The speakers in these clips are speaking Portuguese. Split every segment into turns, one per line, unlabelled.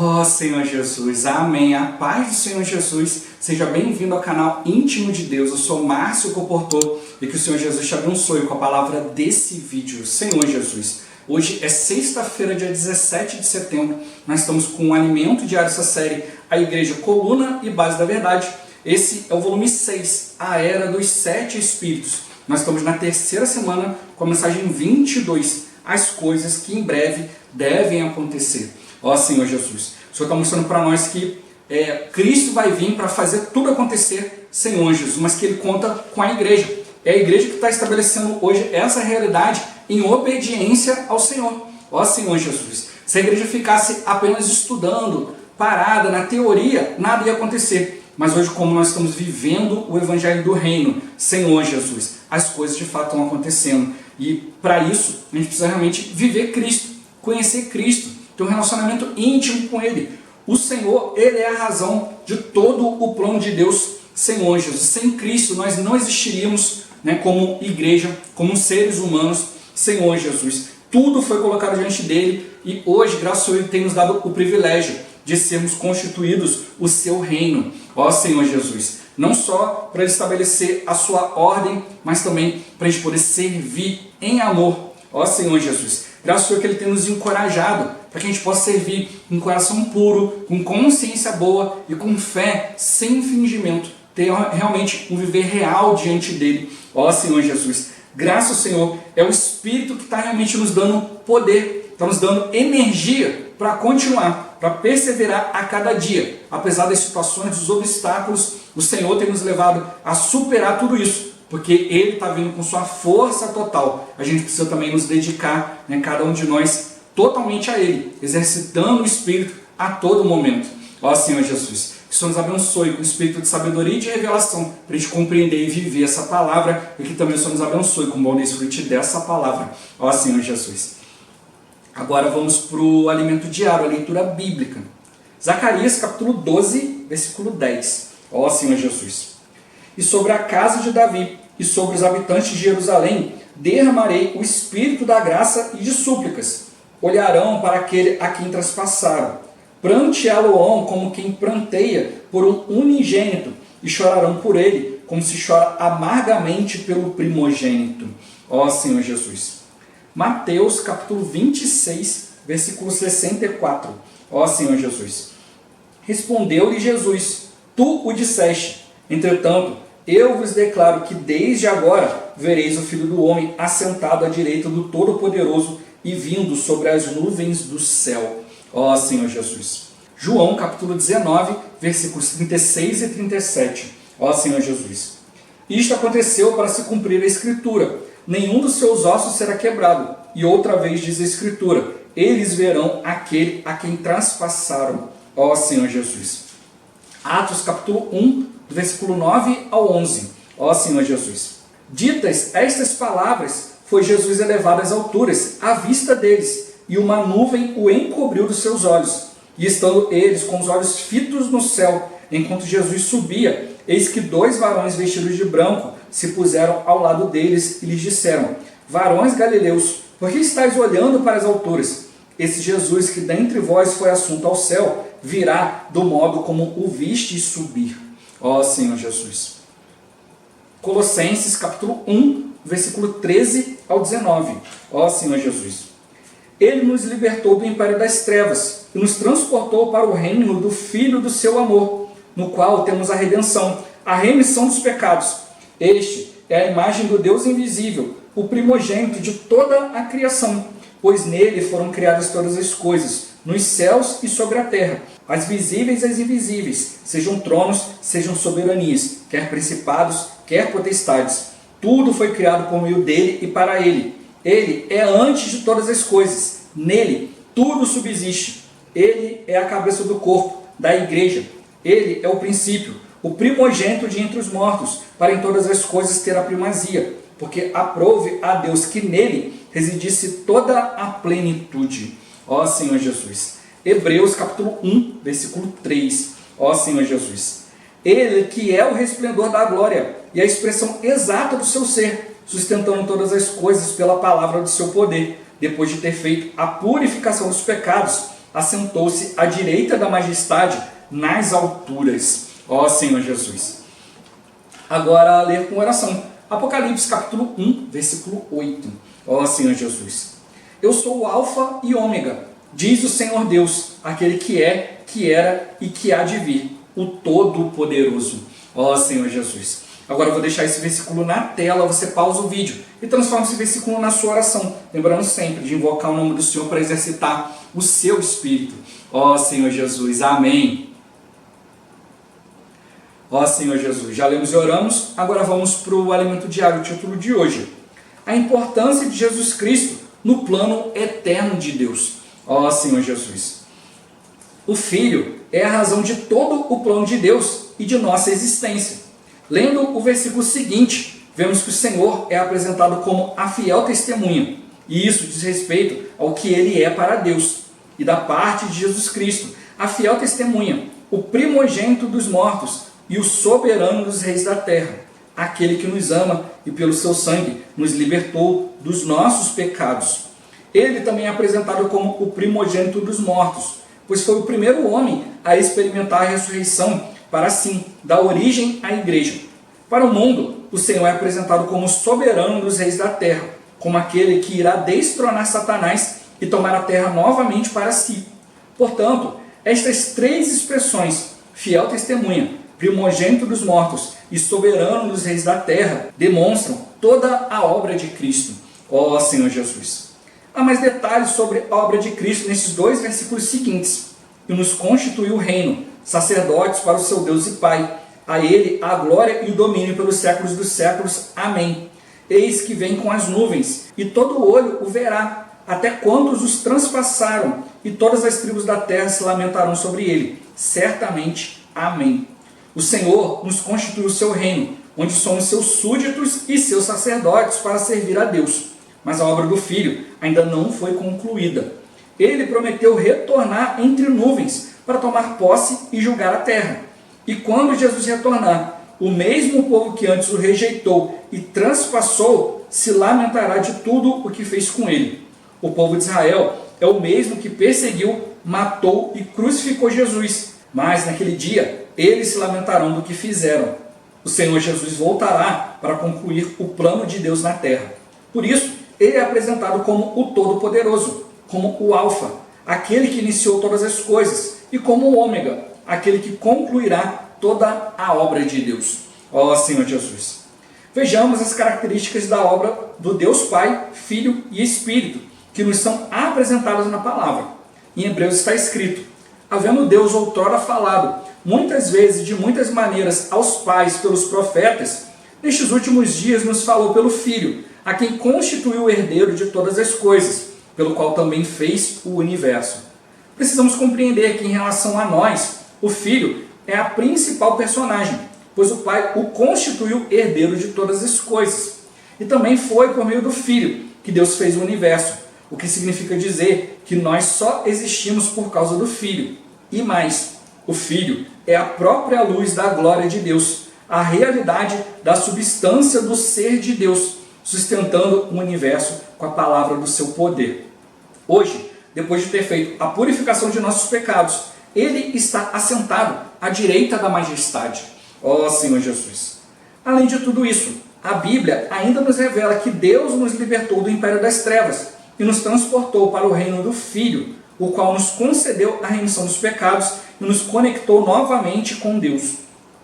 Ó Senhor Jesus, amém. A paz do Senhor Jesus, seja bem-vindo ao canal Íntimo de Deus. Eu sou Márcio Comportor e que o Senhor Jesus te abençoe com a palavra desse vídeo. Senhor Jesus, hoje é sexta-feira, dia 17 de setembro. Nós estamos com o Alimento Diário, essa série, A Igreja, Coluna e Base da Verdade. Esse é o volume 6, A Era dos Sete Espíritos. Nós estamos na terceira semana com a mensagem 22, As coisas que em breve devem acontecer. Ó Senhor Jesus, o Senhor está mostrando para nós que Cristo vai vir para fazer tudo acontecer, Senhor Jesus, mas que Ele conta com a igreja. É a igreja que está estabelecendo hoje essa realidade em obediência ao Senhor. Ó Senhor Jesus, se a igreja ficasse apenas estudando, parada na teoria, nada ia acontecer. Mas hoje, como nós estamos vivendo o Evangelho do Reino, Senhor Jesus, as coisas de fato estão acontecendo. E para isso, a gente precisa realmente viver Cristo, conhecer Cristo, ter um relacionamento íntimo com Ele. O Senhor, Ele é a razão de todo o plano de Deus, Senhor Jesus. Sem Cristo, nós não existiríamos, como igreja, como seres humanos, Senhor Jesus. Tudo foi colocado diante dEle e hoje, graças a Ele, tem nos dado o privilégio de sermos constituídos o Seu reino. Ó Senhor Jesus, não só para Ele estabelecer a Sua ordem, mas também para a gente poder servir em amor. Ó Senhor Jesus, graças a Deus que Ele tem nos encorajado para que a gente possa servir com coração puro, com consciência boa e com fé, sem fingimento, ter realmente um viver real diante dEle. Ó Senhor Jesus, graças ao Senhor, é o Espírito que está realmente nos dando poder, está nos dando energia para continuar, para perseverar a cada dia. Apesar das situações, dos obstáculos, o Senhor tem nos levado a superar tudo isso, porque Ele está vindo com sua força total. A gente precisa também nos dedicar, cada um de nós, totalmente a Ele, exercitando o Espírito a todo momento. Ó Senhor Jesus, que o Senhor nos abençoe com o Espírito de sabedoria e de revelação, para a gente compreender e viver essa palavra, e que também o Senhor nos abençoe com o bom desfrute dessa palavra. Ó Senhor Jesus. Agora vamos para o alimento diário, a leitura bíblica. Zacarias capítulo 12, versículo 10. Ó Senhor Jesus. E sobre a casa de Davi e sobre os habitantes de Jerusalém derramarei o espírito da graça e de súplicas. Olharão para aquele a quem traspassaram. Pranteá-lo-ão como quem pranteia por um unigênito, e chorarão por ele, como se chora amargamente pelo primogênito. Ó Senhor Jesus. Mateus capítulo 26, versículo 64. Ó Senhor Jesus. Respondeu-lhe Jesus: Tu o disseste. Entretanto, eu vos declaro que desde agora vereis o Filho do Homem assentado à direita do Todo-Poderoso e vindo sobre as nuvens do céu. Ó Senhor Jesus. João capítulo 19, versículos 36 e 37. Ó Senhor Jesus. Isto aconteceu para se cumprir a Escritura. Nenhum dos seus ossos será quebrado. E outra vez diz a Escritura: eles verão aquele a quem traspassaram. Ó Senhor Jesus. Atos capítulo 1, do versículo 9 ao 11. Ó Senhor Jesus. Ditas estas palavras, foi Jesus elevado às alturas, à vista deles, e uma nuvem o encobriu dos seus olhos. E estando eles com os olhos fitos no céu, enquanto Jesus subia, eis que dois varões vestidos de branco se puseram ao lado deles e lhes disseram: Varões galileus, por que estáis olhando para as alturas? Esse Jesus que dentre vós foi assunto ao céu, virá do modo como o vistes subir. Ó Senhor Jesus. Colossenses capítulo 1, versículo 13 ao 19. Ó Senhor Jesus. Ele nos libertou do império das trevas e nos transportou para o reino do Filho do seu amor, no qual temos a redenção, a remissão dos pecados. Este é a imagem do Deus invisível, o primogênito de toda a criação, pois nele foram criadas todas as coisas, nos céus e sobre a terra, as visíveis e as invisíveis, sejam tronos, sejam soberanias, quer principados, quer potestades. Tudo foi criado por meio dele e para ele. Ele é antes de todas as coisas. Nele tudo subsiste. Ele é a cabeça do corpo, da igreja. Ele é o princípio, o primogênito de entre os mortos, para em todas as coisas ter a primazia, porque aprouve a Deus que nele residisse toda a plenitude. Ó Senhor Jesus. Hebreus capítulo 1, versículo 3. Ó Senhor Jesus. Ele que é o resplendor da glória e a expressão exata do seu ser, sustentando todas as coisas pela palavra do seu poder, depois de ter feito a purificação dos pecados, assentou-se à direita da majestade nas alturas. Ó Senhor Jesus. Agora, ler com oração. Apocalipse capítulo 1, versículo 8. Ó Senhor Jesus. Eu sou o Alfa e Ômega, diz o Senhor Deus, aquele que é, que era e que há de vir, o Todo-Poderoso. Ó Senhor Jesus. Agora eu vou deixar esse versículo na tela, você pausa o vídeo e transforma esse versículo na sua oração. Lembrando sempre de invocar o nome do Senhor para exercitar o seu espírito. Ó Senhor Jesus, amém. Ó Senhor Jesus, já lemos e oramos, agora vamos para o alimento diário, o título de hoje. A importância de Jesus Cristo no plano eterno de Deus. Ó Senhor Jesus. O Filho é a razão de todo o plano de Deus e de nossa existência. Lendo o versículo seguinte, vemos que o Senhor é apresentado como a fiel testemunha, e isso diz respeito ao que Ele é para Deus. E da parte de Jesus Cristo, a fiel testemunha, o primogênito dos mortos e o soberano dos reis da terra, aquele que nos ama e pelo seu sangue nos libertou dos nossos pecados. Ele também é apresentado como o primogênito dos mortos, pois foi o primeiro homem a experimentar a ressurreição, para assim dar origem à igreja. Para o mundo, o Senhor é apresentado como soberano dos reis da terra, como aquele que irá destronar Satanás e tomar a terra novamente para si. Portanto, estas três expressões, fiel testemunha, primogênito dos mortos e soberano dos reis da terra, demonstram toda a obra de Cristo. Ó Senhor Jesus. Há mais detalhes sobre a obra de Cristo nesses dois versículos seguintes. E nos constituiu o reino, sacerdotes para o seu Deus e Pai. A Ele a glória e o domínio pelos séculos dos séculos. Amém. Eis que vem com as nuvens, e todo olho o verá, até quantos os transpassaram, e todas as tribos da terra se lamentarão sobre ele. Certamente. Amém. O Senhor nos constituiu o seu reino, onde somos seus súditos e seus sacerdotes para servir a Deus. Mas a obra do Filho ainda não foi concluída. Ele prometeu retornar entre nuvens para tomar posse e julgar a terra. E quando Jesus retornar, o mesmo povo que antes o rejeitou e transpassou se lamentará de tudo o que fez com ele. O povo de Israel é o mesmo que perseguiu, matou e crucificou Jesus. Mas naquele dia, eles se lamentarão do que fizeram. O Senhor Jesus voltará para concluir o plano de Deus na terra. Por isso, ele é apresentado como o Todo-Poderoso, como o Alfa, aquele que iniciou todas as coisas, e como o Ômega, aquele que concluirá toda a obra de Deus. Ó Senhor Jesus. Vejamos as características da obra do Deus Pai, Filho e Espírito, que nos são apresentadas na palavra. Em Hebreus está escrito: havendo Deus outrora falado, muitas vezes, de muitas maneiras, aos pais pelos profetas, nestes últimos dias nos falou pelo Filho, a quem constituiu o herdeiro de todas as coisas, pelo qual também fez o universo. Precisamos compreender que, em relação a nós, o Filho é a principal personagem, pois o Pai o constituiu herdeiro de todas as coisas. E também foi por meio do Filho que Deus fez o universo, o que significa dizer que nós só existimos por causa do Filho. E mais, o Filho é a própria luz da glória de Deus, a realidade da substância do ser de Deus, sustentando o universo com a palavra do seu poder. Hoje, depois de ter feito a purificação de nossos pecados, ele está assentado à direita da majestade. Ó Senhor Jesus. Além de tudo isso, a Bíblia ainda nos revela que Deus nos libertou do império das trevas e nos transportou para o reino do Filho, o qual nos concedeu a remissão dos pecados e nos conectou novamente com Deus.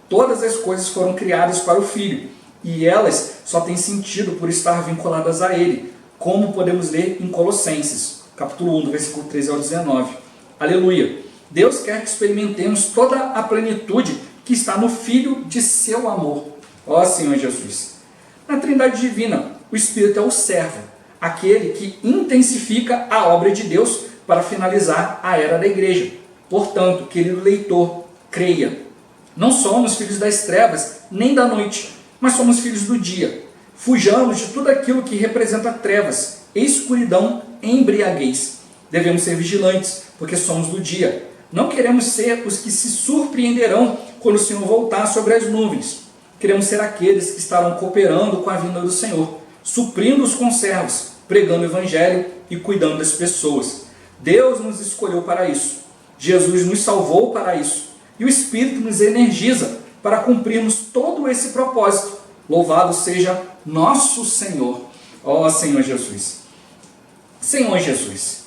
Todas as coisas foram criadas para o Filho, e elas só têm sentido por estar vinculadas a Ele, como podemos ler em Colossenses, capítulo 1, do versículo 13 ao 19. Aleluia! Deus quer que experimentemos toda a plenitude que está no Filho de seu amor. Ó Senhor Jesus! Na Trindade Divina, o Espírito é o servo, aquele que intensifica a obra de Deus para finalizar a era da igreja. Portanto, querido leitor, creia. Não somos filhos das trevas, nem da noite, mas somos filhos do dia. Fujamos de tudo aquilo que representa trevas, escuridão e embriaguez. Devemos ser vigilantes, porque somos do dia. Não queremos ser os que se surpreenderão quando o Senhor voltar sobre as nuvens. Queremos ser aqueles que estarão cooperando com a vinda do Senhor, suprindo os conservos, pregando o Evangelho e cuidando das pessoas. Deus nos escolheu para isso. Jesus nos salvou para isso. E o Espírito nos energiza para cumprirmos todo esse propósito. Louvado seja nosso Senhor. Ó Senhor Jesus. Senhor Jesus,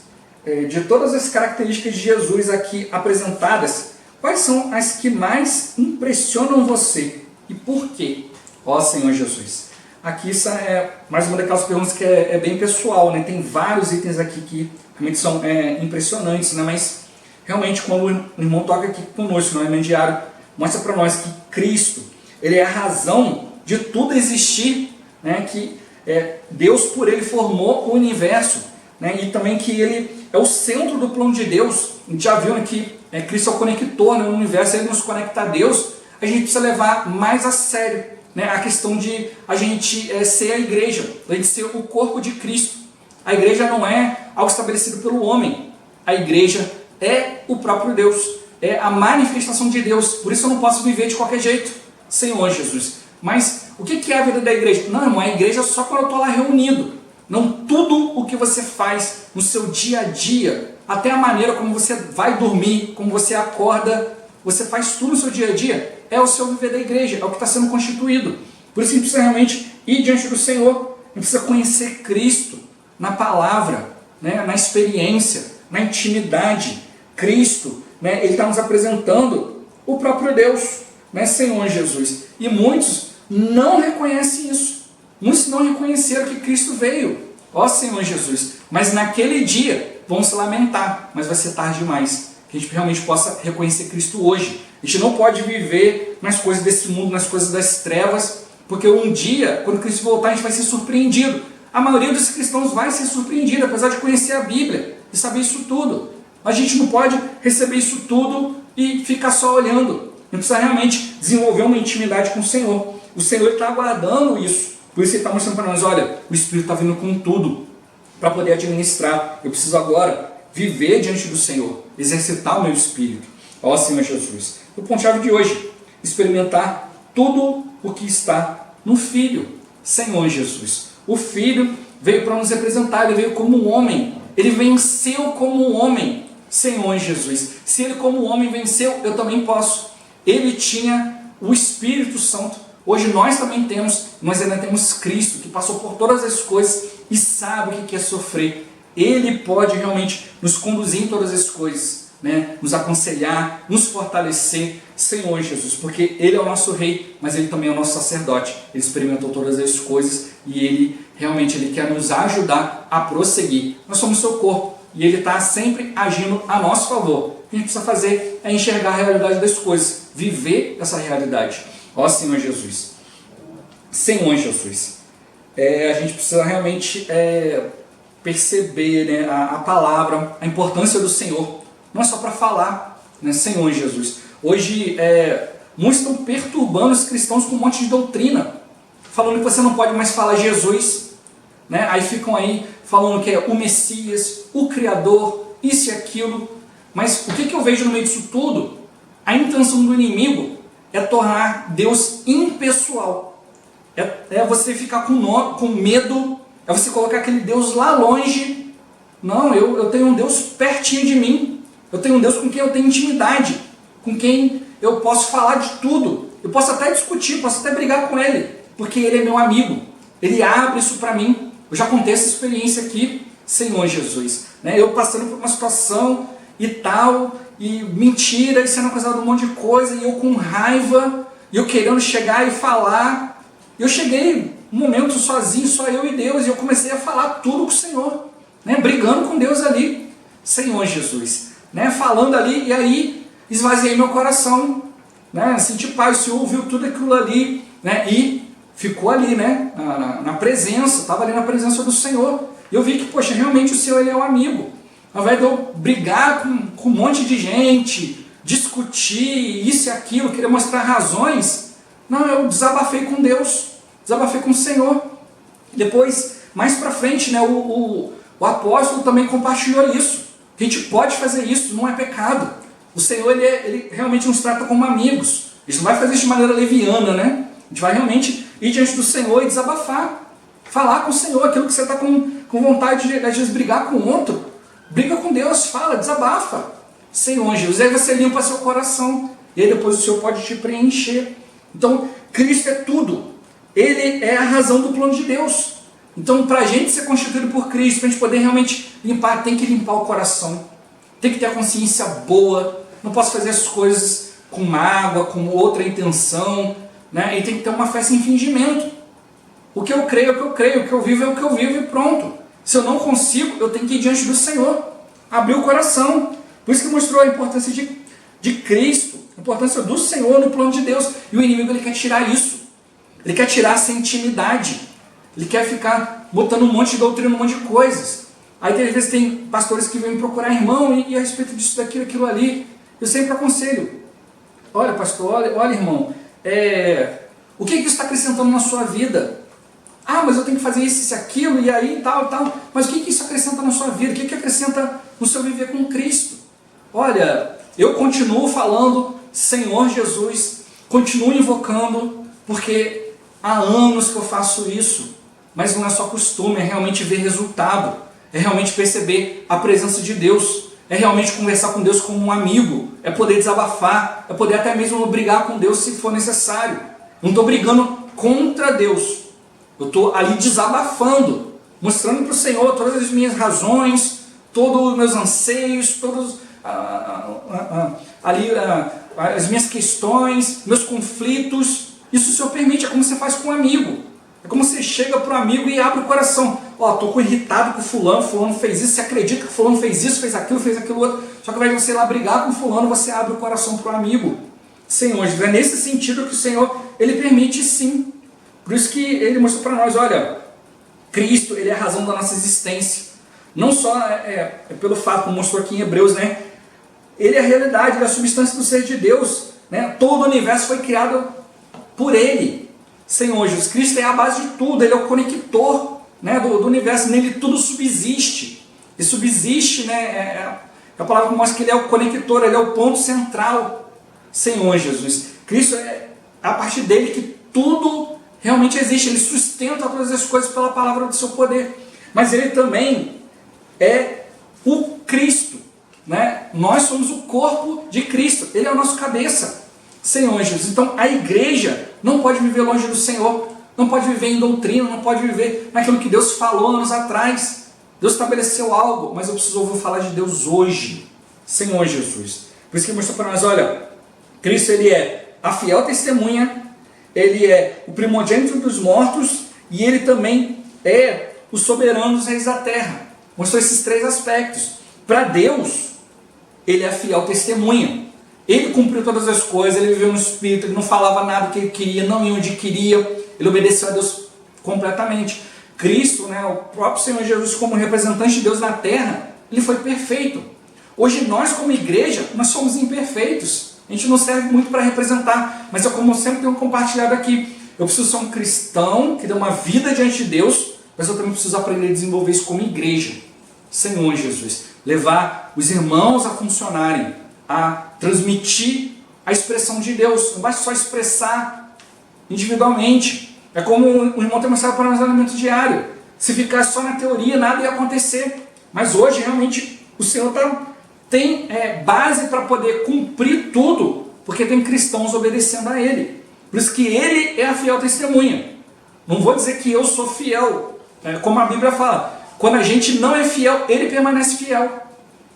de todas as características de Jesus aqui apresentadas, quais são as que mais impressionam você? E por quê? Ó Senhor Jesus. Aqui isso é mais uma daquelas perguntas que é bem pessoal, né? Tem vários itens aqui que realmente são impressionantes, né? Mas realmente quando o irmão toca aqui conosco no Enem Diário, mostra para nós que Cristo, ele é a razão de tudo existir, né? Que Deus por ele formou o universo, né? E também que ele é o centro do plano de Deus. A gente já viu que Cristo é o conector, né, no universo, ele nos conecta a Deus. A gente precisa levar mais a sério, né, a questão de a gente ser a igreja, a gente ser o corpo de Cristo. A igreja não é algo estabelecido pelo homem, a igreja é o próprio Deus, é a manifestação de Deus. Por isso eu não posso viver de qualquer jeito, Senhor Jesus. Mas o que é a vida da igreja? Não, irmão, a igreja é só quando eu estou lá reunido. Não tudo o que você faz no seu dia a dia, até a maneira como você vai dormir, como você acorda, você faz tudo no seu dia a dia, é o seu viver da igreja, é o que está sendo constituído. Por isso a gente precisa realmente ir diante do Senhor, a gente precisa conhecer Cristo na palavra, né, na experiência, na intimidade. Cristo, né, ele está nos apresentando o próprio Deus, né, Senhor Jesus. E muitos não reconhecem isso. Muitos não reconheceram que Cristo veio, ó Senhor Jesus. Mas naquele dia vão se lamentar, mas vai ser tarde demais. Que a gente realmente possa reconhecer Cristo hoje. A gente não pode viver nas coisas desse mundo, nas coisas das trevas, porque um dia, quando Cristo voltar, a gente vai ser surpreendido. A maioria dos cristãos vai ser surpreendida, apesar de conhecer a Bíblia e saber isso tudo. A gente não pode receber isso tudo e ficar só olhando. A gente precisa realmente desenvolver uma intimidade com o Senhor. O Senhor está aguardando isso. Por isso ele está mostrando para nós, olha, o Espírito está vindo com tudo para poder administrar. Eu preciso agora viver diante do Senhor, exercitar o meu Espírito. Ó Senhor Jesus. O ponto-chave de hoje, experimentar tudo o que está no Filho, Senhor Jesus. O Filho veio para nos representar, ele veio como um homem, ele venceu como um homem, Senhor Jesus. Se ele como homem venceu, eu também posso. Ele tinha o Espírito Santo. Hoje nós também temos, nós ainda temos Cristo, que passou por todas as coisas e sabe o que é sofrer. Ele pode realmente nos conduzir em todas as coisas, né? Nos aconselhar, nos fortalecer, Senhor Jesus, porque Ele é o nosso Rei, mas Ele também é o nosso sacerdote. Ele experimentou todas as coisas e Ele realmente quer nos ajudar a prosseguir. Nós somos seu corpo e Ele está sempre agindo a nosso favor. O que a gente precisa fazer é enxergar a realidade das coisas, viver essa realidade. Ó Senhor Jesus. Senhor Jesus. A gente precisa realmente perceber, né, a palavra, a importância do Senhor. Não é só para falar, né, Senhor Jesus. Hoje, muitos estão perturbando os cristãos com um monte de doutrina, falando que você não pode mais falar Jesus, né? Aí ficam aí falando que é o Messias, o Criador, isso e aquilo. Mas o que eu vejo no meio disso tudo? A intenção do inimigo é tornar Deus impessoal. É você ficar com medo, é você colocar aquele Deus lá longe. Não, eu tenho um Deus pertinho de mim. Eu tenho um Deus com quem eu tenho intimidade, com quem eu posso falar de tudo. Eu posso até discutir, posso até brigar com Ele, porque Ele é meu amigo. Ele abre isso para mim. Eu já contei essa experiência aqui, Senhor Jesus. Né? Eu passando por uma situação e tal, e mentira, e sendo acusado de um monte de coisa, e eu com raiva, e eu querendo chegar e falar. Eu cheguei um momento sozinho, só eu e Deus, e eu comecei a falar tudo com o Senhor, né? Brigando com Deus ali, Senhor Jesus, né? Falando ali, e aí esvaziei meu coração, né? Senti paz, o Senhor ouviu tudo aquilo ali, né? E ficou ali, né? Na presença, estava ali na presença do Senhor, e eu vi que, poxa, realmente o Senhor Ele é um amigo. Ao invés de eu brigar com um monte de gente, discutir isso e aquilo, querer mostrar razões, não, eu desabafei com Deus, desabafei com o Senhor. Depois, mais pra frente, né, o apóstolo também compartilhou isso, que a gente pode fazer isso, não é pecado. O Senhor, ele realmente nos trata como amigos. A gente não vai fazer isso de maneira leviana, né? A gente vai realmente ir diante do Senhor e desabafar, falar com o Senhor aquilo que você está com vontade de, às vezes, brigar com o outro. Briga com Deus, fala, desabafa. Senhor Jesus, aí você limpa seu coração. E aí depois o Senhor pode te preencher. Então, Cristo é tudo. Ele é a razão do plano de Deus. Então, para a gente ser constituído por Cristo, para a gente poder realmente limpar, tem que limpar o coração. Tem que ter a consciência boa. Não posso fazer as coisas com mágoa, com outra intenção. Né? E tem que ter uma fé sem fingimento. O que eu creio é o que eu creio. O que eu vivo é o que eu vivo e pronto. Se eu não consigo, eu tenho que ir diante do Senhor. Abrir o coração. Por isso que mostrou a importância de Cristo. A importância do Senhor no plano de Deus. E o inimigo ele quer tirar isso. Ele quer tirar essa intimidade. Ele quer ficar botando um monte de doutrina, um monte de coisas. Aí às vezes tem pastores que vêm procurar irmão e a respeito disso, daquilo, aquilo ali. Eu sempre aconselho. Olha, pastor, olha irmão. O que isso está acrescentando na sua vida? Ah, mas eu tenho que fazer isso, aquilo, e aí tal. Mas o que isso acrescenta na sua vida? O que acrescenta no seu viver com Cristo? Olha, eu continuo falando Senhor Jesus, continuo invocando, porque há anos que eu faço isso. Mas não é só costume, é realmente ver resultado. É realmente perceber a presença de Deus. É realmente conversar com Deus como um amigo. É poder desabafar. É poder até mesmo brigar com Deus se for necessário. Não estou brigando contra Deus. Eu estou ali desabafando. Mostrando para o Senhor todas as minhas razões, todos os meus anseios, todos as minhas questões, meus conflitos. Isso o Senhor permite. É como você faz com um amigo. É como você chega para o amigo e abre o coração. Estou irritado com fulano fez isso, você acredita que fulano fez isso, fez aquilo outro. Só que ao invés de você ir lá brigar com fulano, você abre o coração para o amigo. Senhor, é nesse sentido que o Senhor, ele permite sim. Por isso que ele mostrou para nós, olha, Cristo, ele é a razão da nossa existência. Não só pelo fato, como mostrou aqui em Hebreus, né? Ele é a realidade, ele é a substância do ser de Deus. Né? Todo o universo foi criado por ele. Senhor Jesus Cristo é a base de tudo, ele é o conector, né, do universo, nele tudo subsiste. E subsiste, né, a palavra mostra que ele é o conector, ele é o ponto central. Senhor Jesus Cristo é a partir dele que tudo realmente existe, ele sustenta todas as coisas pela palavra do seu poder. Mas ele também é o Cristo, né? Nós somos o corpo de Cristo, ele é o nosso cabeça. Senhor Jesus, então a igreja não pode viver longe do Senhor, não pode viver em doutrina, não pode viver naquilo que Deus falou anos atrás. Deus estabeleceu algo, mas eu preciso ouvir falar de Deus hoje. Senhor Jesus. Por isso que ele mostrou para nós, olha, Cristo ele é a fiel testemunha, ele é o primogênito dos mortos e ele também é o soberano dos reis da terra. Mostrou esses três aspectos. Para Deus, ele é a fiel testemunha. Ele cumpriu todas as coisas, ele viveu no Espírito, ele não falava nada que ele queria, não ia onde queria, ele obedeceu a Deus completamente. Cristo, né, o próprio Senhor Jesus como representante de Deus na terra, ele foi perfeito. Hoje nós como igreja, nós somos imperfeitos. A gente não serve muito para representar, mas é como eu sempre tenho compartilhado aqui. Eu preciso ser um cristão que dê uma vida diante de Deus, mas eu também preciso aprender a desenvolver isso como igreja. Senhor Jesus, levar os irmãos a funcionarem, a transmitir a expressão de Deus. Não basta só expressar individualmente. É como o irmão tem mostrado para nós no alimento diário. Se ficar só na teoria, nada ia acontecer. Mas hoje, realmente, o Senhor tem base para poder cumprir tudo, porque tem cristãos obedecendo a Ele. Por isso que Ele é a fiel testemunha. Não vou dizer que eu sou fiel, como a Bíblia fala. Quando a gente não é fiel, Ele permanece fiel.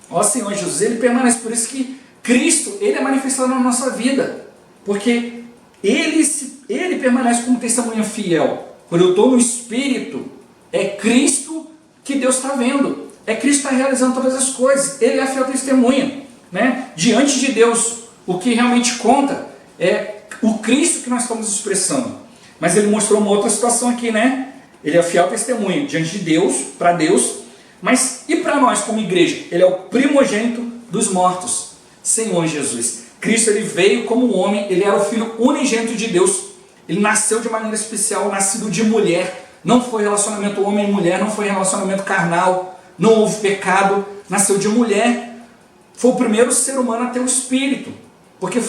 Ó Senhor Jesus, Ele permanece. Por isso que Cristo, ele é manifestado na nossa vida, porque ele permanece como testemunha fiel. Quando eu estou no Espírito, é Cristo que Deus está vendo, é Cristo que está realizando todas as coisas, ele é a fiel testemunha, né? Diante de Deus, o que realmente conta é o Cristo que nós estamos expressando. Mas ele mostrou uma outra situação aqui, né? Ele é a fiel testemunha diante de Deus, para Deus, mas e para nós como igreja? Ele é o primogênito dos mortos. Senhor Jesus, Cristo ele veio como homem, ele era o Filho unigênito de Deus, ele nasceu de maneira especial, nascido de mulher, não foi relacionamento homem e mulher, não foi relacionamento carnal, não houve pecado, nasceu de mulher, foi o primeiro ser humano a ter o Espírito, porque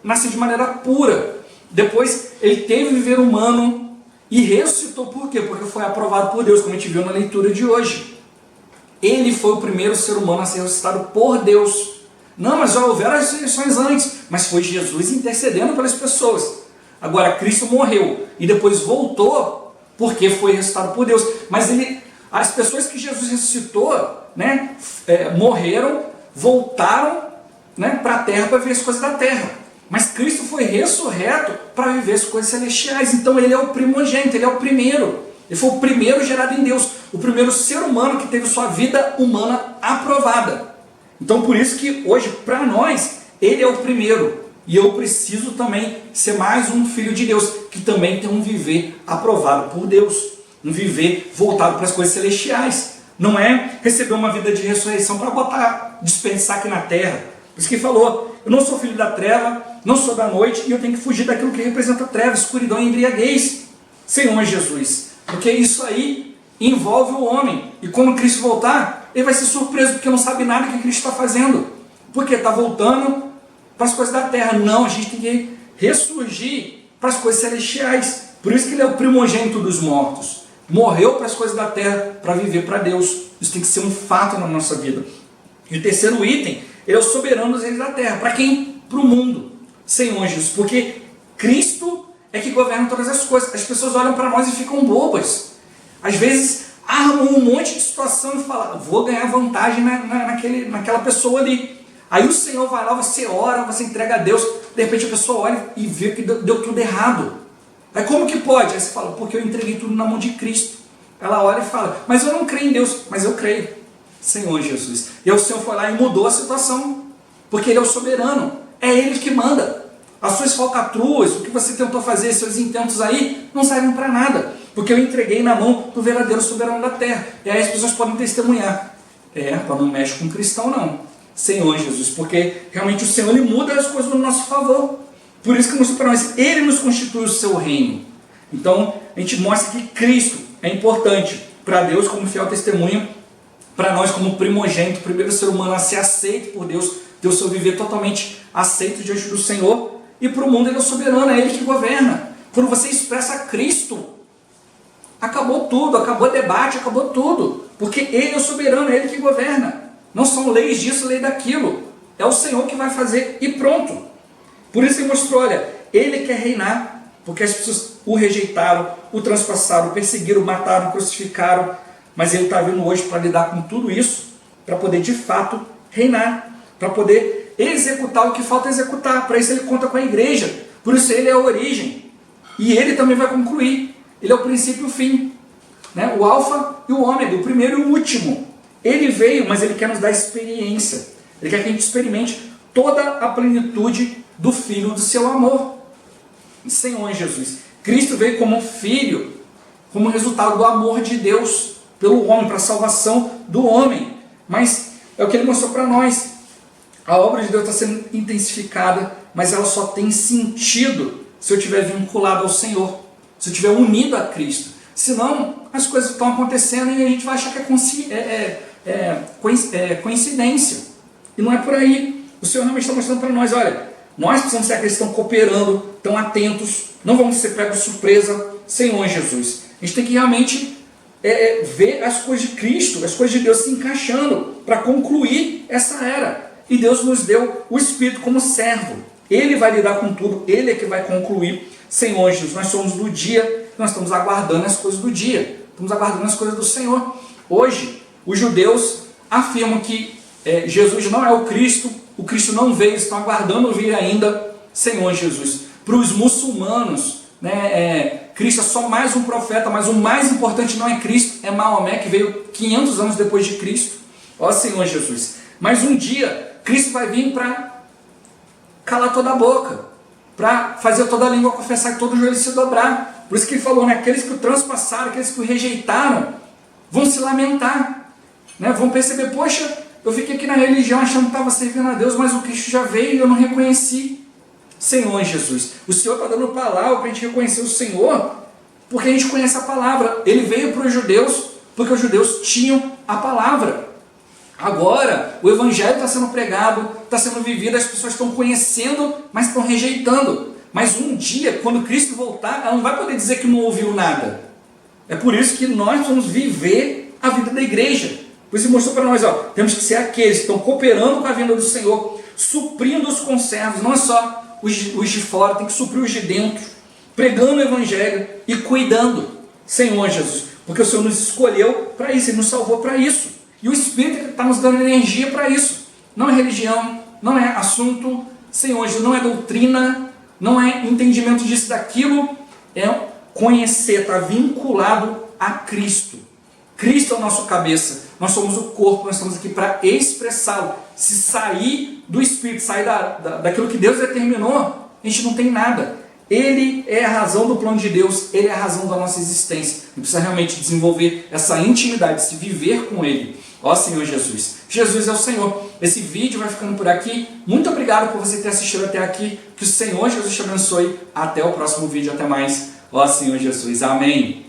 nasceu de maneira pura. Depois ele teve viver humano e ressuscitou, por quê? Porque foi aprovado por Deus, como a gente viu na leitura de hoje. Ele foi o primeiro ser humano a ser ressuscitado por Deus. Não, mas já houveram as ressurreições antes, mas foi Jesus intercedendo pelas pessoas. Agora, Cristo morreu e depois voltou porque foi ressuscitado por Deus. Mas as pessoas que Jesus ressuscitou, né, morreram, voltaram, né, para a terra para viver as coisas da terra. Mas Cristo foi ressurreto para viver as coisas celestiais. Então ele é o primogênito, ele é o primeiro. Ele foi o primeiro gerado em Deus, o primeiro ser humano que teve sua vida humana aprovada. Então por isso que hoje, para nós, ele é o primeiro. E eu preciso também ser mais um filho de Deus, que também tem um viver aprovado por Deus. Um viver voltado para as coisas celestiais. Não é receber uma vida de ressurreição para dispensar aqui na terra. Por isso que ele falou, eu não sou filho da treva, não sou da noite, e eu tenho que fugir daquilo que representa treva, escuridão e embriaguez. Senhor Jesus. Porque isso aí envolve o homem. E quando Cristo voltar, ele vai ser surpreso, porque não sabe nada que Cristo está fazendo. Porque está voltando para as coisas da terra. Não, a gente tem que ressurgir para as coisas celestiais. Por isso que ele é o primogênito dos mortos. Morreu para as coisas da terra, para viver para Deus. Isso tem que ser um fato na nossa vida. E o terceiro item, ele é o soberano dos reis da terra. Para quem? Para o mundo. Senhor Jesus. Porque Cristo é que governa todas as coisas. As pessoas olham para nós e ficam bobas. Às vezes armam um monte de situação e falam, vou ganhar vantagem naquela pessoa ali. Aí o Senhor vai lá, você ora, você entrega a Deus, de repente a pessoa olha e vê que deu tudo errado. Aí como que pode? Aí você fala, porque eu entreguei tudo na mão de Cristo. Ela olha e fala, mas eu não creio em Deus, mas eu creio. Senhor Jesus. E aí o Senhor foi lá e mudou a situação, porque Ele é o soberano, é Ele que manda. As suas falcatruas, o que você tentou fazer, seus intentos aí, não servem para nada, porque eu entreguei na mão do verdadeiro soberano da terra. E aí as pessoas podem testemunhar. Para não mexe com cristão não. Senhor Jesus, porque realmente o Senhor, Ele muda as coisas no nosso favor. Por isso que mostrou para nós, Ele nos constitui o seu reino. Então, a gente mostra que Cristo é importante para Deus como fiel testemunho, para nós como primogênito, primeiro ser humano a ser aceito por Deus, ter o seu viver totalmente aceito diante do Senhor, e para o mundo Ele é o soberano, é Ele que governa. Quando você expressa Cristo, acabou tudo, acabou o debate, acabou tudo, porque Ele é o soberano, é Ele que governa. Não são leis disso, lei daquilo. É o Senhor que vai fazer e pronto. Por isso Ele mostrou, olha, Ele quer reinar, porque as pessoas o rejeitaram, o transpassaram, o perseguiram, mataram, crucificaram, mas Ele está vindo hoje para lidar com tudo isso, para poder de fato reinar, para poder executar o que falta executar. Para isso Ele conta com a igreja, por isso Ele é a origem, e Ele também vai concluir. Ele é o princípio e o fim, né? O alfa e o ômega, o primeiro e o último. Ele veio, mas Ele quer nos dar experiência. Ele quer que a gente experimente toda a plenitude do Filho do seu amor. Senhor Jesus. Cristo veio como filho, como resultado do amor de Deus pelo homem, para a salvação do homem. Mas é o que Ele mostrou para nós. A obra de Deus está sendo intensificada, mas ela só tem sentido se eu estiver vinculado ao Senhor, se eu estiver unido a Cristo. Senão, as coisas estão acontecendo e a gente vai achar que é coincidência. E não é por aí. O Senhor realmente está mostrando para nós, olha, nós precisamos ser aqueles que estão cooperando, estão atentos, não vamos ser pegos de surpresa. Senhor Jesus. A gente tem que realmente ver as coisas de Cristo, as coisas de Deus se encaixando para concluir essa era. E Deus nos deu o Espírito como servo. Ele vai lidar com tudo, Ele é que vai concluir. Senhor Jesus, nós somos do dia, nós estamos aguardando as coisas do dia, estamos aguardando as coisas do Senhor. Hoje, os judeus afirmam que Jesus não é o Cristo não veio, estão aguardando vir ainda. Senhor Jesus. Para os muçulmanos, Cristo é só mais um profeta, mas o mais importante não é Cristo, é Maomé, que veio 500 anos depois de Cristo. Ó Senhor Jesus. Mas um dia, Cristo vai vir para calar toda a boca, para fazer toda a língua confessar e todo o joelho se dobrar. Por isso que Ele falou, aqueles que o transpassaram, aqueles que o rejeitaram, vão se lamentar, vão perceber, poxa, eu fiquei aqui na religião achando que estava servindo a Deus, mas o Cristo já veio e eu não reconheci. Senhor Jesus, o Senhor está dando palavra para a gente reconhecer o Senhor, porque a gente conhece a palavra. Ele veio para os judeus, porque os judeus tinham a palavra. Agora, o Evangelho está sendo pregado, está sendo vivido, as pessoas estão conhecendo, mas estão rejeitando. Mas um dia, quando Cristo voltar, ela não vai poder dizer que não ouviu nada. É por isso que nós vamos viver a vida da igreja. Pois ele mostrou para nós, temos que ser aqueles que estão cooperando com a vinda do Senhor, suprindo os conservos, não é só os de fora, tem que suprir os de dentro, pregando o Evangelho e cuidando. Senhor Jesus, porque o Senhor nos escolheu para isso, Ele nos salvou para isso. E o Espírito está nos dando energia para isso. Não é religião, não é assunto, Senhor Jesus, não é doutrina, não é entendimento disso, daquilo, é conhecer, está vinculado a Cristo. Cristo é o nosso cabeça, nós somos o corpo, nós estamos aqui para expressá-lo. Se sair do Espírito, sair daquilo que Deus determinou, a gente não tem nada. Ele é a razão do plano de Deus, Ele é a razão da nossa existência. A gente precisa realmente desenvolver essa intimidade, se viver com Ele. Ó Senhor Jesus, Jesus é o Senhor. Esse vídeo vai ficando por aqui. Muito obrigado por você ter assistido até aqui. Que o Senhor Jesus te abençoe. Até o próximo vídeo, até mais. Ó Senhor Jesus, amém.